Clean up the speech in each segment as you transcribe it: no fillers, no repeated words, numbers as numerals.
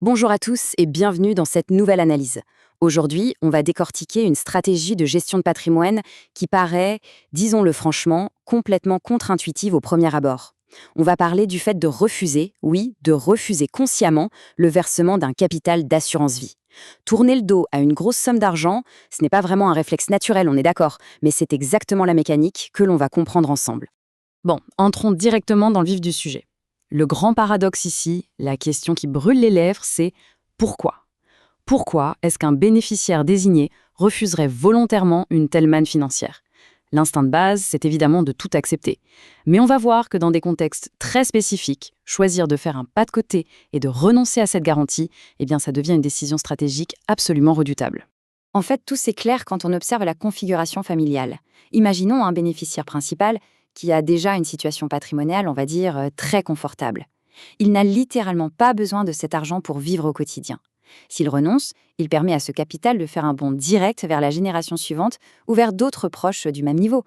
Bonjour à tous et bienvenue dans cette nouvelle analyse. Aujourd'hui, on va décortiquer une stratégie de gestion de patrimoine qui paraît, disons-le franchement, complètement contre-intuitive au premier abord. On va parler du fait de refuser, oui, de refuser consciemment le versement d'un capital d'assurance vie. Tourner le dos à une grosse somme d'argent, ce n'est pas vraiment un réflexe naturel, on est d'accord, mais c'est exactement la mécanique que l'on va comprendre ensemble. Bon, entrons directement dans le vif du sujet. Le grand paradoxe ici, la question qui brûle les lèvres, c'est pourquoi? Pourquoi est-ce qu'un bénéficiaire désigné refuserait volontairement une telle manne financière? L'instinct de base, c'est évidemment de tout accepter. Mais on va voir que dans des contextes très spécifiques, choisir de faire un pas de côté et de renoncer à cette garantie, eh bien ça devient une décision stratégique absolument redoutable. En fait, tout s'éclaire quand on observe la configuration familiale. Imaginons un bénéficiaire principal qui a déjà une situation patrimoniale, on va dire, très confortable. Il n'a littéralement pas besoin de cet argent pour vivre au quotidien. S'il renonce, il permet à ce capital de faire un bond direct vers la génération suivante ou vers d'autres proches du même niveau.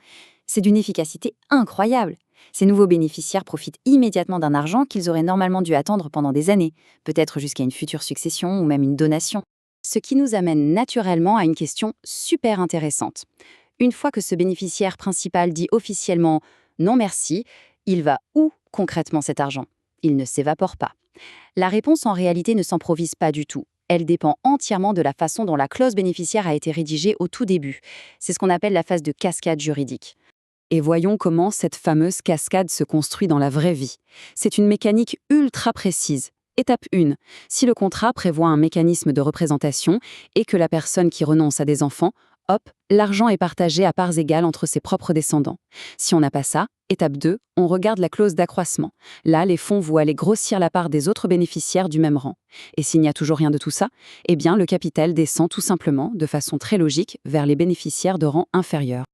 C'est d'une efficacité incroyable. Ces nouveaux bénéficiaires profitent immédiatement d'un argent qu'ils auraient normalement dû attendre pendant des années, peut-être jusqu'à une future succession ou même une donation. Ce qui nous amène naturellement à une question super intéressante. Une fois que ce bénéficiaire principal dit officiellement non merci, il va où concrètement cet argent? Il ne s'évapore pas. La réponse en réalité ne s'improvise pas du tout. Elle dépend entièrement de la façon dont la clause bénéficiaire a été rédigée au tout début. C'est ce qu'on appelle la phase de cascade juridique. Et voyons comment cette fameuse cascade se construit dans la vraie vie. C'est une mécanique ultra précise. Étape 1. Si le contrat prévoit un mécanisme de représentation et que la personne qui renonce a des enfants, hop, l'argent est partagé à parts égales entre ses propres descendants. Si on n'a pas ça, étape 2, on regarde la clause d'accroissement. Là, les fonds vont aller grossir la part des autres bénéficiaires du même rang. Et s'il n'y a toujours rien de tout ça, eh bien le capital descend tout simplement, de façon très logique, vers les bénéficiaires de rang inférieur.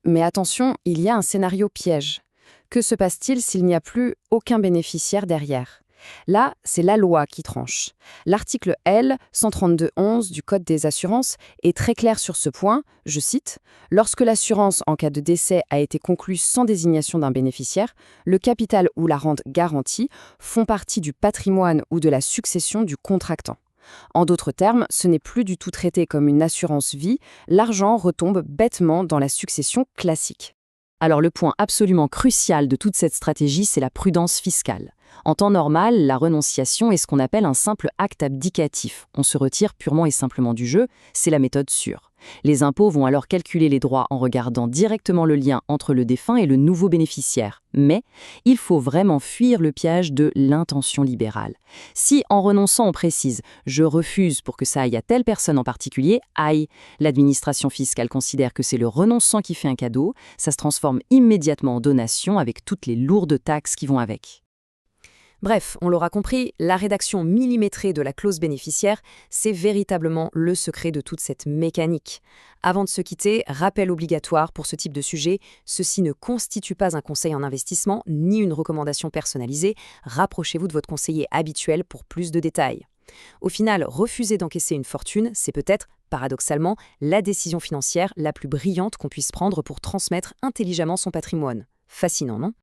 Mais attention, il y a un scénario piège. Que se passe-t-il s'il n'y a plus aucun bénéficiaire derrière? Là, c'est la loi qui tranche. L'article L 132-11 du Code des assurances est très clair sur ce point, je cite, « Lorsque l'assurance en cas de décès a été conclue sans désignation d'un bénéficiaire, le capital ou la rente garantie font partie du patrimoine ou de la succession du contractant. » En d'autres termes, ce n'est plus du tout traité comme une assurance vie, l'argent retombe bêtement dans la succession classique. Alors le point absolument crucial de toute cette stratégie, c'est la prudence fiscale. En temps normal, la renonciation est ce qu'on appelle un simple acte abdicatif. On se retire purement et simplement du jeu, c'est la méthode sûre. Les impôts vont alors calculer les droits en regardant directement le lien entre le défunt et le nouveau bénéficiaire. Mais il faut vraiment fuir le piège de l'intention libérale. Si en renonçant on précise « je refuse pour que ça aille à telle personne en particulier », aïe, l'administration fiscale considère que c'est le renonçant qui fait un cadeau, ça se transforme immédiatement en donation avec toutes les lourdes taxes qui vont avec. Bref, on l'aura compris, la rédaction millimétrée de la clause bénéficiaire, c'est véritablement le secret de toute cette mécanique. Avant de se quitter, rappel obligatoire pour ce type de sujet, ceci ne constitue pas un conseil en investissement ni une recommandation personnalisée. Rapprochez-vous de votre conseiller habituel pour plus de détails. Au final, refuser d'encaisser une fortune, c'est peut-être, paradoxalement, la décision financière la plus brillante qu'on puisse prendre pour transmettre intelligemment son patrimoine. Fascinant, non ?